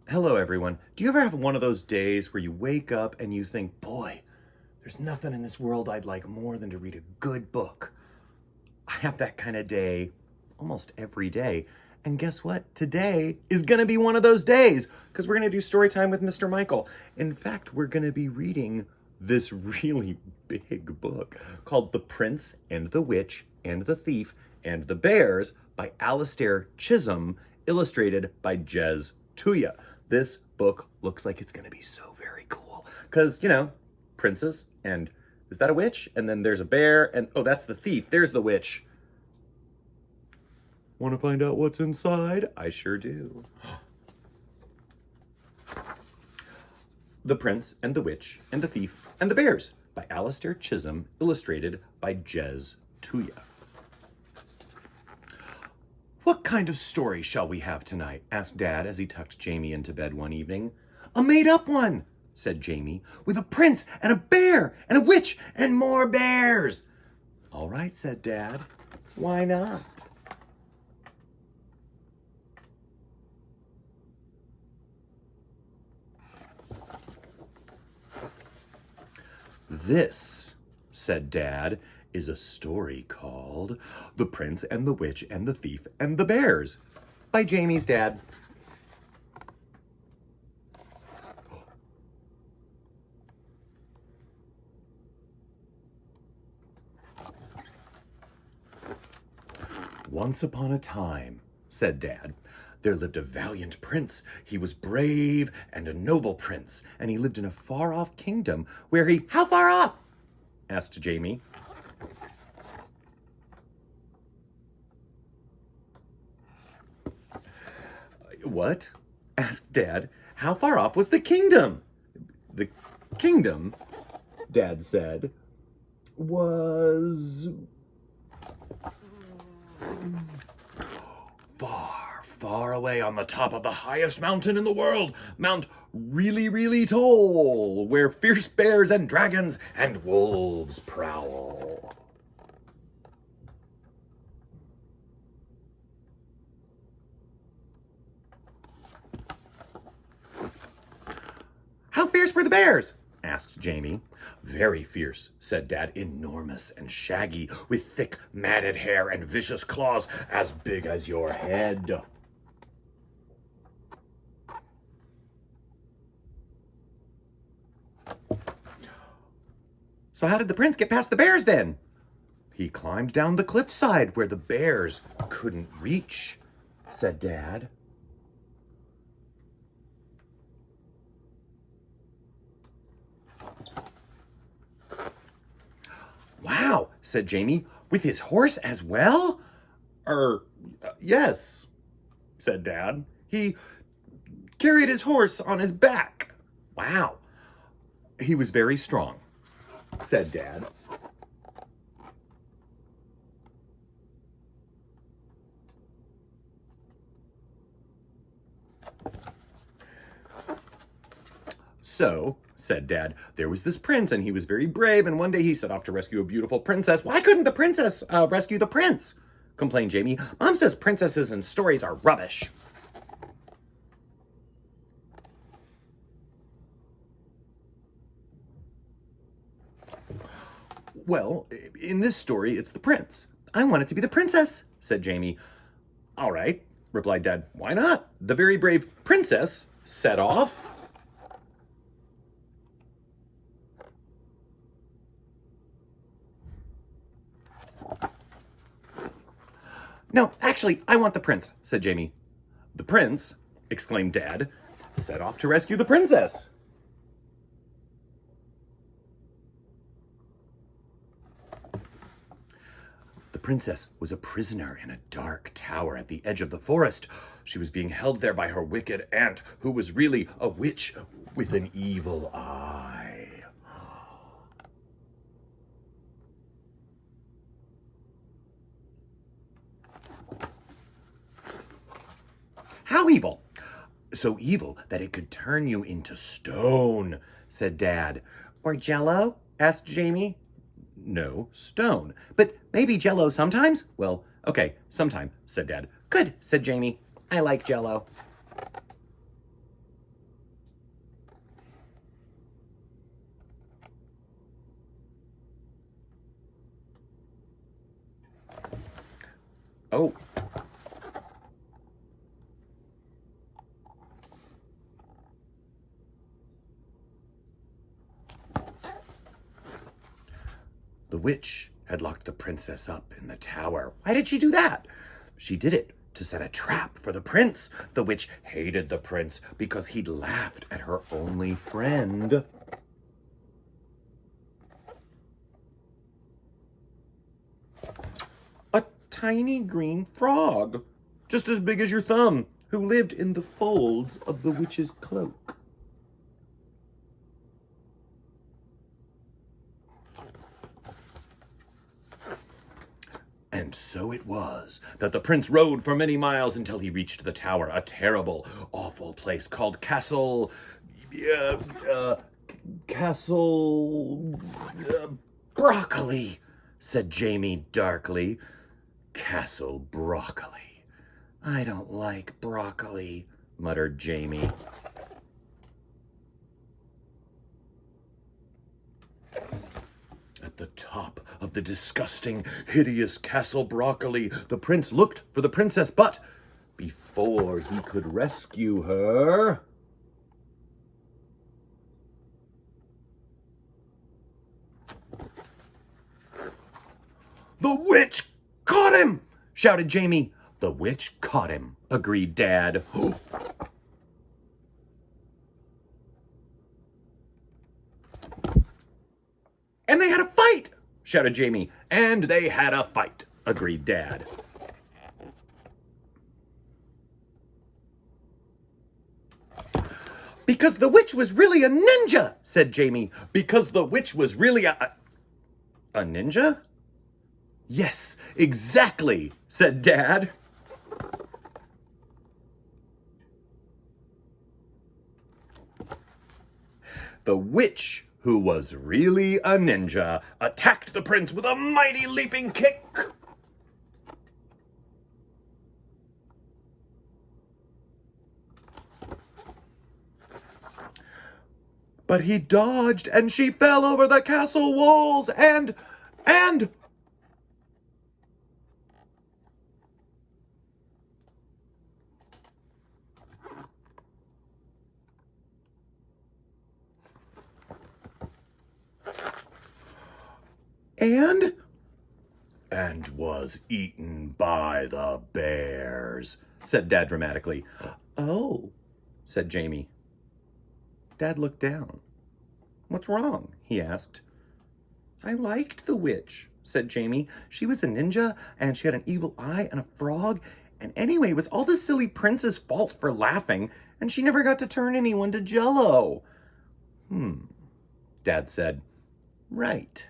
Hello, everyone. Do you ever have one of those days where you wake up and you think, boy, there's nothing in this world I'd like more than to read a good book? I have that kind of day almost every day. And guess what? Today is going to be one of those days because we're going to do story time with Mr. Michael. In fact, we're going to be reading this really big book called The Prince and the Witch and the Thief and the Bears by Alastair Chisholm, illustrated by Tuya. This book looks like it's going to be so very cool because, princes, and is that a witch? And then there's a bear, and oh, that's the thief. There's the witch. Want to find out what's inside? I sure do. The Prince and the Witch and the Thief and the Bears by Alastair Chisholm, illustrated by Tuya. What kind of story shall we have tonight? Asked Dad as he tucked Jamie into bed one evening. A made-up one, said Jamie, with a prince and a bear and a witch and more bears. All right, said Dad. Why not? This, said Dad, is a story called The Prince and the Witch and the Thief and the Bears by Jamie's dad. Once upon a time, said Dad, there lived a valiant prince. He was brave and a noble prince, and he lived in a far-off kingdom where he... How far off? Asked Jamie. What? Asked Dad. How far off was the kingdom? The kingdom, Dad said, was far, far away on the top of the highest mountain in the world, Mount Really, Really Tall, where fierce bears and dragons and wolves prowl. How fierce were the bears? Asked Jamie. Very fierce, said Dad, enormous and shaggy, with thick, matted hair and vicious claws as big as your head. So how did the prince get past the bears then? He climbed down the cliffside where the bears couldn't reach, said Dad. Wow, said Jamie, with his horse as well? Yes, said Dad. He carried his horse on his back. Wow, he was very strong, said Dad. So, said Dad, there was this prince, and he was very brave, and one day he set off to rescue a beautiful princess. Why couldn't the princess rescue the prince? Complained Jamie. Mom says princesses and stories are rubbish. Well, in this story, it's the prince. I want it to be the princess, said Jamie. All right, replied Dad. Why not? The very brave princess set off. No, actually, I want the prince, said Jamie. The prince, exclaimed Dad, set off to rescue the princess. The princess was a prisoner in a dark tower at the edge of the forest. She was being held there by her wicked aunt, who was really a witch with an evil eye. How evil? So evil that it could turn you into stone, said Dad. Or jello? Asked Jamie. No, stone. But maybe jello sometimes? Well, okay, sometime, said Dad. Good, said Jamie. I like jello. Oh. The witch had locked the princess up in the tower. Why did she do that? She did it to set a trap for the prince. The witch hated the prince because he'd laughed at her only friend. A tiny green frog, just as big as your thumb, who lived in the folds of the witch's cloak. And so it was that the prince rode for many miles until he reached the tower, a terrible, awful place called Castle Broccoli, said Jamie darkly. Castle Broccoli. I don't like broccoli, muttered Jamie. At the top of the disgusting, hideous Castle Broccoli, the prince looked for the princess, but before he could rescue her, the witch caught him, shouted Jamie. The witch caught him, agreed Dad. And they had a fight, shouted Jamie. And they had a fight, agreed Dad. Because the witch was really a ninja, said Jamie. Because the witch was really a ninja? Yes, exactly, said Dad. The witch, who was really a ninja, attacked the prince with a mighty leaping kick. But he dodged, and she fell over the castle walls, and... And was eaten by the bears, said Dad dramatically. Oh, said Jamie. Dad looked down. What's wrong? He asked. I liked the witch, said Jamie. She was a ninja, and she had an evil eye and a frog. And anyway, it was all the silly prince's fault for laughing, and she never got to turn anyone to Jell-O. Dad said. Right.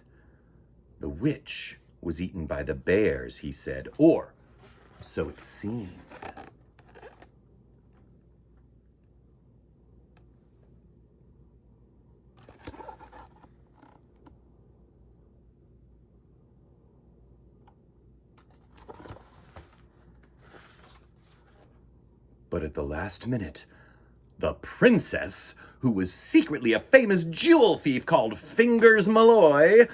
The witch was eaten by the bears, he said, or so it seemed. But at the last minute, the princess, who was secretly a famous jewel thief called Fingers Malloy,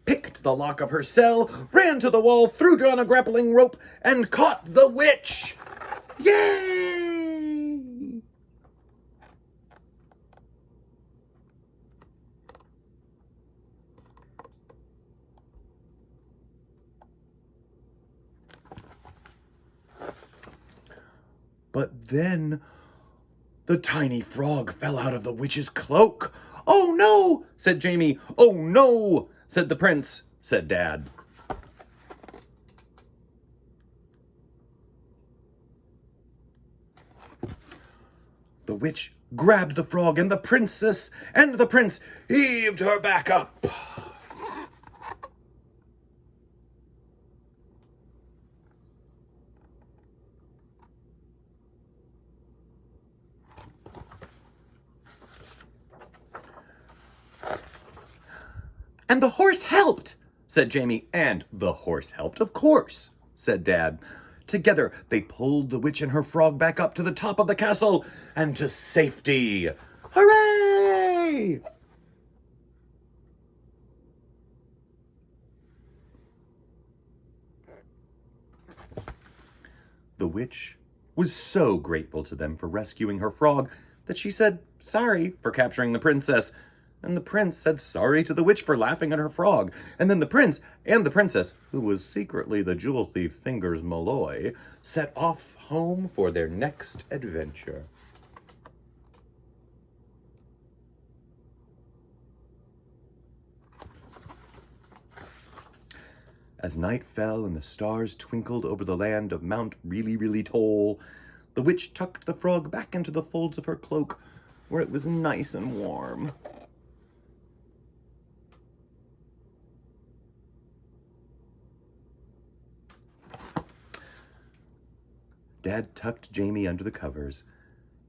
picked the lock of her cell, ran to the wall, threw down a grappling rope, and caught the witch. Yay! But then the tiny frog fell out of the witch's cloak. Oh no, said Jamie. Oh no, said the prince, said Dad. The witch grabbed the frog and the princess, and the prince heaved her back up. And the horse helped, said Jamie. And the horse helped, of course, said Dad. Together, they pulled the witch and her frog back up to the top of the castle and to safety. Hooray! The witch was so grateful to them for rescuing her frog that she said sorry for capturing the princess, and the prince said sorry to the witch for laughing at her frog, and then the prince and the princess, who was secretly the jewel thief Fingers Malloy, set off home for their next adventure. As night fell and the stars twinkled over the land of Mount Really, Really Tall, the witch tucked the frog back into the folds of her cloak, where it was nice and warm. Dad tucked Jamie under the covers.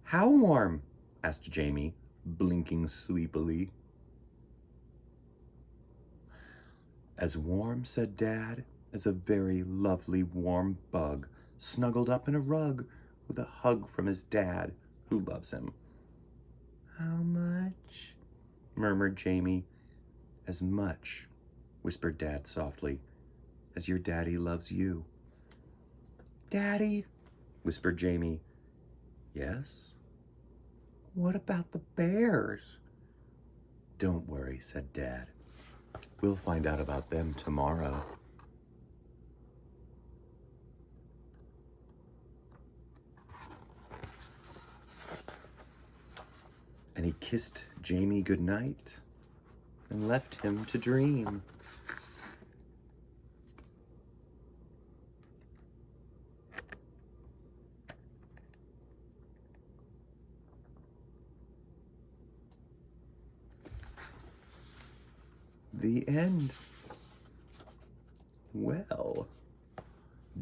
"How warm?" asked Jamie, blinking sleepily. "As warm," said Dad, "as a very lovely warm bug, snuggled up in a rug with a hug from his dad, who loves him." "How much?" murmured Jamie. "As much," whispered Dad softly, "as your daddy loves you." "Daddy," whispered Jamie. "Yes?" "What about the bears?" "Don't worry," said Dad. "We'll find out about them tomorrow." And he kissed Jamie goodnight and left him to dream. The end. Well,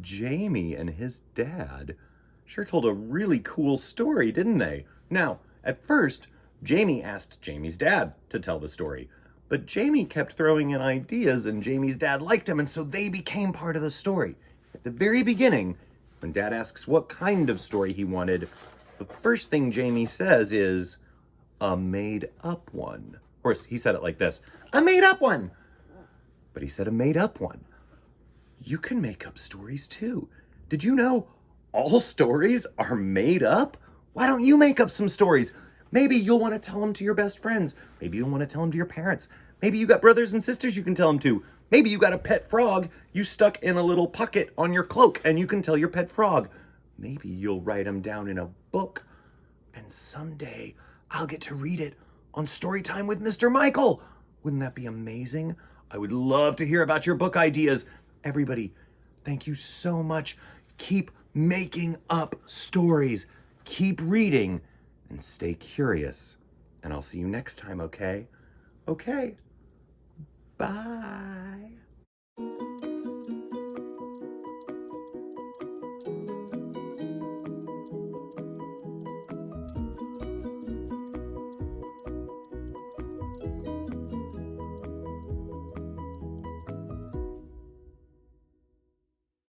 Jamie and his dad sure told a really cool story, didn't they? Now, at first, Jamie asked Jamie's dad to tell the story, but Jamie kept throwing in ideas and Jamie's dad liked him, and so they became part of the story. At the very beginning, when Dad asks what kind of story he wanted, the first thing Jamie says is, "A made-up one." Of course, he said it like this, "A made-up one." But he said a made-up one. You can make up stories too. Did you know all stories are made up? Why don't you make up some stories? Maybe you'll want to tell them to your best friends. Maybe you'll want to tell them to your parents. Maybe you got brothers and sisters you can tell them to. Maybe you got a pet frog you stuck in a little pocket on your cloak and you can tell your pet frog. Maybe you'll write them down in a book. And someday I'll get to read it on Storytime with Mr. Michael. Wouldn't that be amazing? I would love to hear about your book ideas. Everybody, thank you so much. Keep making up stories. Keep reading and stay curious. And I'll see you next time, okay? Okay. Bye.